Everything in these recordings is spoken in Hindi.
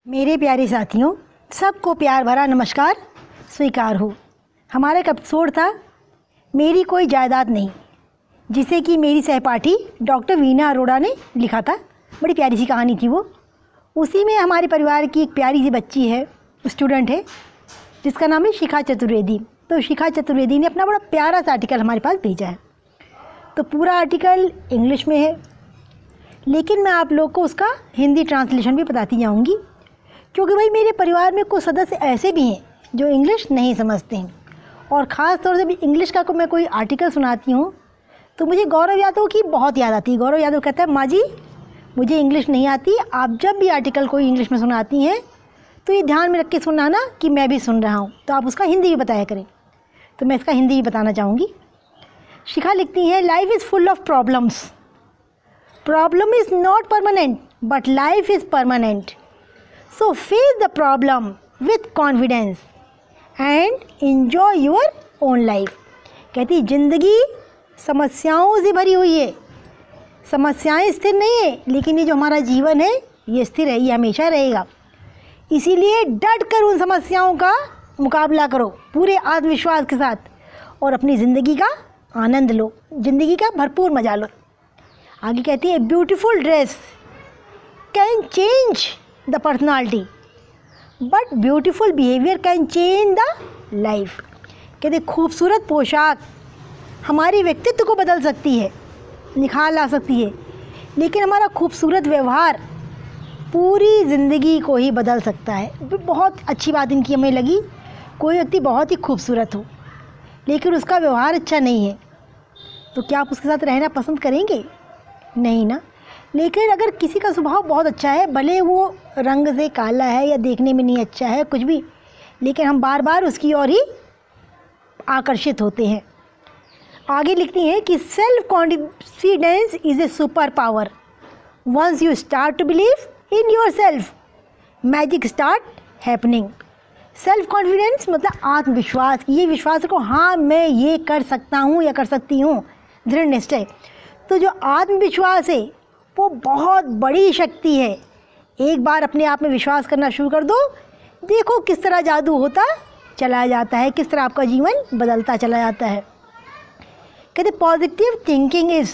मेरे प्यारे साथियों, सबको प्यार भरा नमस्कार स्वीकार हो। हमारा एक एपिसोड था मेरी कोई जायदाद नहीं, जिसे कि मेरी सहपाठी डॉक्टर वीना अरोड़ा ने लिखा था। बड़ी प्यारी सी कहानी थी वो। उसी में हमारे परिवार की एक प्यारी सी बच्ची है, स्टूडेंट है, जिसका नाम है शिखा चतुर्वेदी। तो शिखा चतुर्वेदी ने अपना बड़ा प्यारा सा आर्टिकल हमारे पास भेजा है। तो पूरा आर्टिकल इंग्लिश में है, लेकिन मैं आप लोग को उसका हिंदी ट्रांसलेशन भी बताती जाऊँगी, क्योंकि भाई मेरे परिवार में कुछ सदस्य ऐसे भी हैं जो इंग्लिश नहीं समझते हैं। और ख़ास तौर से भी इंग्लिश का मैं कोई आर्टिकल सुनाती हूँ तो मुझे गौरव यादव की बहुत याद आती है। गौरव यादव कहता है, माँ जी मुझे इंग्लिश नहीं आती, आप जब भी आर्टिकल कोई इंग्लिश में सुनाती हैं तो ये ध्यान में रख के सुनना ना कि मैं भी सुन रहा हूँ, तो आप उसका हिंदी भी बताया करें। तो मैं इसका हिंदी भी बताना चाहूँगी। शिखा लिखती हैं, life is full of problems. Problem is not permanent but life is permanent. So face the problem with confidence and enjoy your own life। कहती ज़िंदगी समस्याओं से भरी हुई है, समस्याएं स्थिर नहीं है, लेकिन ये जो हमारा जीवन है ये स्थिर है, ये हमेशा रहेगा। इसीलिए डट कर उन समस्याओं का मुकाबला करो पूरे आत्मविश्वास के साथ और अपनी ज़िंदगी का आनंद लो, ज़िंदगी का भरपूर मजा लो। आगे कहती है, beautiful dress can change the personality but beautiful behaviour can change the life. कहते खूबसूरत पोशाक हमारे व्यक्तित्व को बदल सकती है, निखार ला सकती है, लेकिन हमारा खूबसूरत व्यवहार पूरी ज़िंदगी को ही बदल सकता है। बहुत अच्छी बात इनकी हमें लगी। कोई व्यक्ति बहुत ही खूबसूरत हो लेकिन उसका व्यवहार अच्छा नहीं है तो क्या आप उसके साथ रहना पसंद करेंगे? नहीं ना। लेकिन अगर किसी का स्वभाव बहुत अच्छा है, भले वो रंग से काला है या देखने में नहीं अच्छा है कुछ भी, लेकिन हम बार बार उसकी ओर ही आकर्षित होते हैं। आगे लिखती हैं कि self confidence is a super power. Once you start to believe in your self magic start happening. Self confidence मतलब आत्मविश्वास, ये विश्वास रखो, हाँ मैं ये कर सकता हूँ या कर सकती हूँ, दृढ़ निश्चय। तो जो आत्मविश्वास है वो बहुत बड़ी शक्ति है। एक बार अपने आप में विश्वास करना शुरू कर दो, देखो किस तरह जादू होता चला जाता है, किस तरह आपका जीवन बदलता चला जाता है। कहते positive thinking is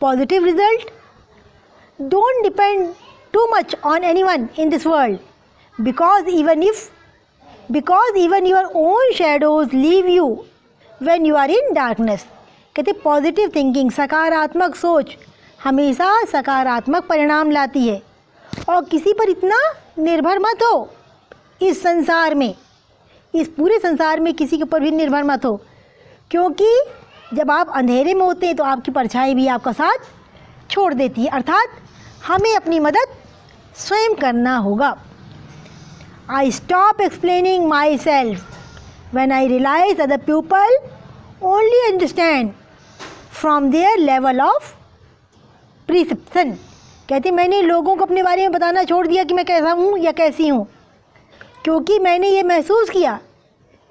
positive result. Don't depend too much on anyone in this world because even your own shadows leave you when you are in darkness. कहते पॉजिटिव थिंकिंग, सकारात्मक सोच हमेशा सकारात्मक परिणाम लाती है। और किसी पर इतना निर्भर मत हो इस संसार में, इस पूरे संसार में किसी के ऊपर भी निर्भर मत हो, क्योंकि जब आप अंधेरे में होते हैं तो आपकी परछाई भी आपका साथ छोड़ देती है। अर्थात हमें अपनी मदद स्वयं करना होगा। I stop explaining my self when I realise other people only understand from their level of perception. कहती मैंने लोगों को अपने बारे में बताना छोड़ दिया कि मैं कैसा हूँ या कैसी हूँ, क्योंकि मैंने ये महसूस किया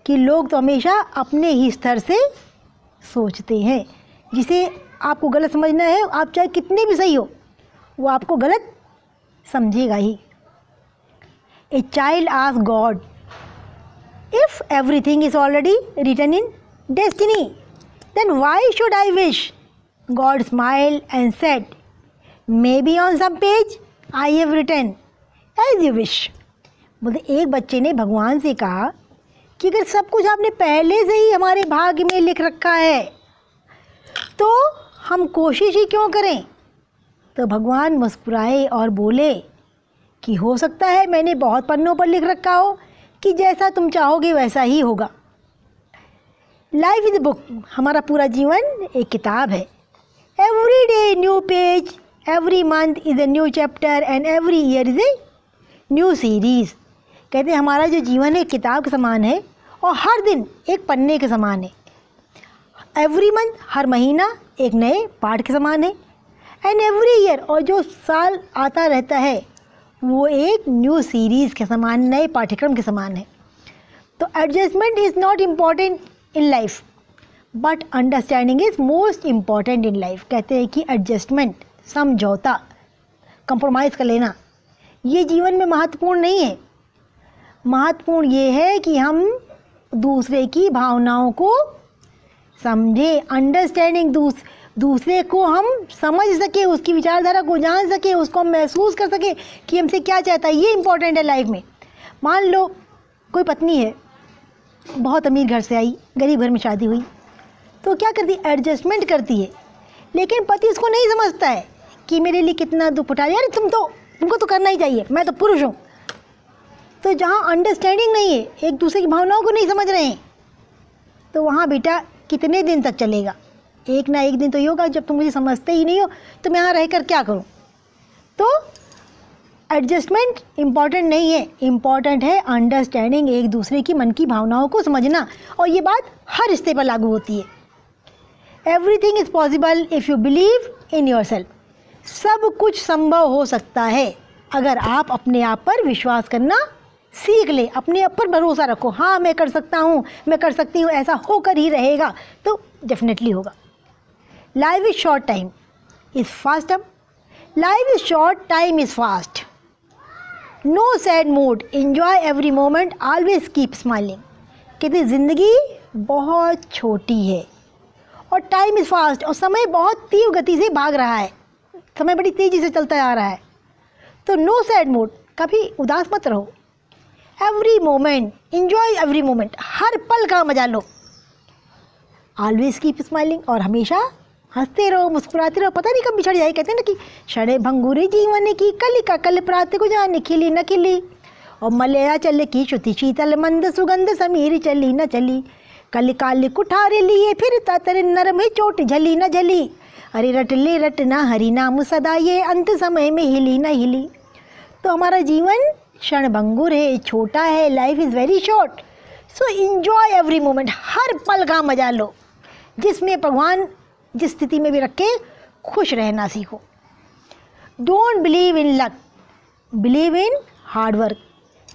कि लोग तो हमेशा अपने ही स्तर से सोचते हैं। जिसे आपको गलत समझना है, आप चाहे कितने भी सही हो, वो आपको गलत समझेगा ही। A child asked God if everything is already written in destiny then why should I wish. God smiled and said, Maybe on some page I have written as you wish। बोलते एक बच्चे ने भगवान से कहा कि अगर सब कुछ आपने पहले से ही हमारे भाग्य में लिख रखा है तो हम कोशिश ही क्यों करें। तो भगवान मुस्कुराए और बोले कि हो सकता है मैंने बहुत पन्नों पर लिख रखा हो कि जैसा तुम चाहोगे वैसा ही होगा। लाइफ इज़ ए बुक, हमारा पूरा जीवन एक किताब है। Every day new page, every month is a new chapter and every year is a new series. कहते हैं हमारा जो जीवन है किताब के समान है और हर दिन एक पन्ने के समान है। एवरी मंथ, हर महीना एक नए पाठ के समान है। एंड एवरी ईयर, और जो साल आता रहता है वो एक न्यू सीरीज़ के समान, नए पाठ्यक्रम के समान है। तो adjustment is not important in life but understanding is most important in life. कहते हैं कि एडजस्टमेंट, समझौता, कंप्रोमाइज़ कर लेना, ये जीवन में महत्वपूर्ण नहीं है। महत्वपूर्ण ये है कि हम दूसरे की भावनाओं को समझें, अंडरस्टैंडिंग, दूसरे को हम समझ सके, उसकी विचारधारा को जान सके, उसको हम महसूस कर सके कि हमसे क्या चाहता है। ये इम्पोर्टेंट है लाइफ में। मान लो कोई पत्नी है, बहुत अमीर घर से आई, गरीब घर में शादी हुई, तो क्या करती है, एडजस्टमेंट करती है। लेकिन पति उसको नहीं समझता है कि मेरे लिए कितना दुख उठा रही है। अरे तुमको तो करना ही चाहिए, मैं तो पुरुष हूँ। तो जहाँ अंडरस्टैंडिंग नहीं है, एक दूसरे की भावनाओं को नहीं समझ रहे हैं, तो वहाँ बेटा कितने दिन तक चलेगा। एक ना एक दिन तो ये होगा जब तुम मुझे समझते ही नहीं हो तो मैं यहाँ रहकर क्या करूँ। तो एडजस्टमेंट इम्पॉर्टेंट नहीं है, इम्पॉर्टेंट है अंडरस्टैंडिंग, एक दूसरे की मन की भावनाओं को समझना। और ये बात हर रिश्ते पर लागू होती है। Everything is possible if you believe in yourself. सब कुछ संभव हो सकता है अगर आप अपने आप पर विश्वास करना सीख ले, अपने आप पर भरोसा रखो। हाँ, मैं कर सकता हूँ, मैं कर सकती हूँ, ऐसा होकर ही रहेगा, तो डेफिनेटली होगा। Life is short, time is fast. Life is short, time is fast. No sad mood, enjoy every moment, always keep smiling. कहते ज़िंदगी बहुत छोटी है और टाइम इज़ फास्ट, और समय बहुत तीव्र गति से भाग रहा है, समय बड़ी तेज़ी से चलता आ रहा है। तो नो सैड मूड, कभी उदास मत रहो। Every moment, enjoy every moment, हर पल का मजा लो। ऑलवेज कीप स्माइलिंग, और हमेशा हंसते रहो, मुस्कुराते रहो, पता नहीं कब बिछड़ जाए। कहते हैं ना कि क्षणे भंगुरे जीवन की कलिका कल प्रात को जाने खिली न खिली, और मलया चल की श्रुति शीतल मंद सुगंध समीर चली न चली, कल काल कुठारे लिए फिर तातर नरम चोट झली न झली, अरे रट ले रट ना हरि नाम सदा, ये अंत समय में हिली न हिली। तो हमारा जीवन क्षण भंगुर है, छोटा है, life is very short. So enjoy every moment, हर पल का मजा लो। जिसमें भगवान जिस स्थिति में भी रखे, खुश रहना सीखो। Don't believe in luck, believe in hard work.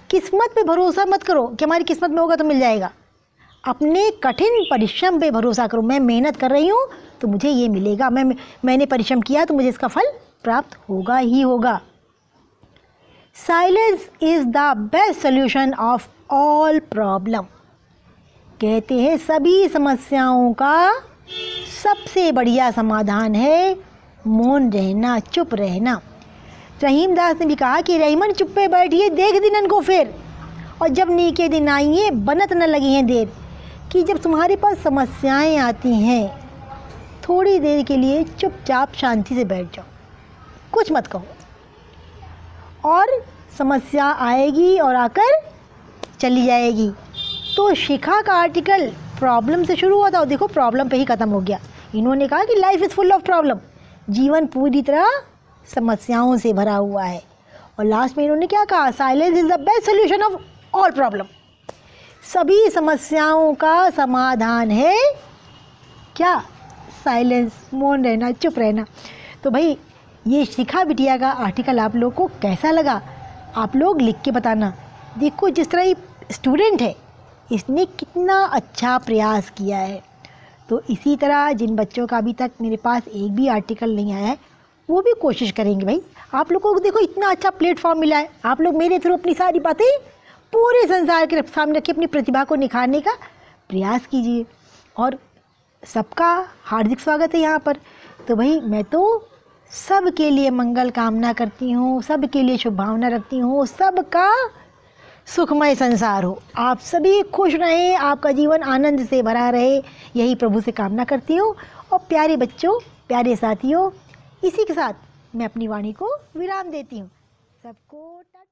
किस्मत पे भरोसा मत करो कि हमारी किस्मत में होगा तो मिल जाएगा। अपने कठिन परिश्रम पे भरोसा करो। मैं मेहनत कर रही हूँ तो मुझे ये मिलेगा, मैंने परिश्रम किया तो मुझे इसका फल प्राप्त होगा ही होगा। Silence is the best solution of all problem. कहते हैं सभी समस्याओं का सबसे बढ़िया समाधान है मौन रहना, चुप रहना। रहीमदास ने भी कहा कि रहीमन चुप्पे बैठिए, देख दिनन को फिर, और जब नीके दिन आइए बनत न लगी हैं देर। कि जब तुम्हारे पास समस्याएं आती हैं, थोड़ी देर के लिए चुपचाप शांति से बैठ जाओ, कुछ मत कहो, और समस्या आएगी और आकर चली जाएगी। तो शिखा का आर्टिकल प्रॉब्लम से शुरू हुआ था और देखो प्रॉब्लम पे ही ख़त्म हो गया। इन्होंने कहा कि life is full of problem, जीवन पूरी तरह समस्याओं से भरा हुआ है। और लास्ट में इन्होंने क्या कहा, silence is the best solution of all problem. सभी समस्याओं का समाधान है क्या, साइलेंस, मौन रहना, चुप रहना। तो भाई ये शिखा बिटिया का आर्टिकल आप लोग को कैसा लगा, आप लोग लिख के बताना। देखो जिस तरह ये स्टूडेंट है, इसने कितना अच्छा प्रयास किया है। तो इसी तरह जिन बच्चों का अभी तक मेरे पास एक भी आर्टिकल नहीं आया है, वो भी कोशिश करेंगे। भाई आप लोगों को देखो इतना अच्छा प्लेटफॉर्म मिला है, आप लोग मेरे थ्रू अपनी सारी बातें पूरे संसार के सामने रखिए, अपनी प्रतिभा को निखारने का प्रयास कीजिए। और सबका हार्दिक स्वागत है यहाँ पर। तो भाई मैं तो सब के लिए मंगल कामना करती हूँ, सब के लिए शुभ भावना रखती हूँ, सबका सुखमय संसार हो, आप सभी खुश रहें, आपका जीवन आनंद से भरा रहे, यही प्रभु से कामना करती हूँ। और प्यारे बच्चों, प्यारे साथियों, इसी के साथ मैं अपनी वाणी को विराम देती हूँ। सबको टाटा।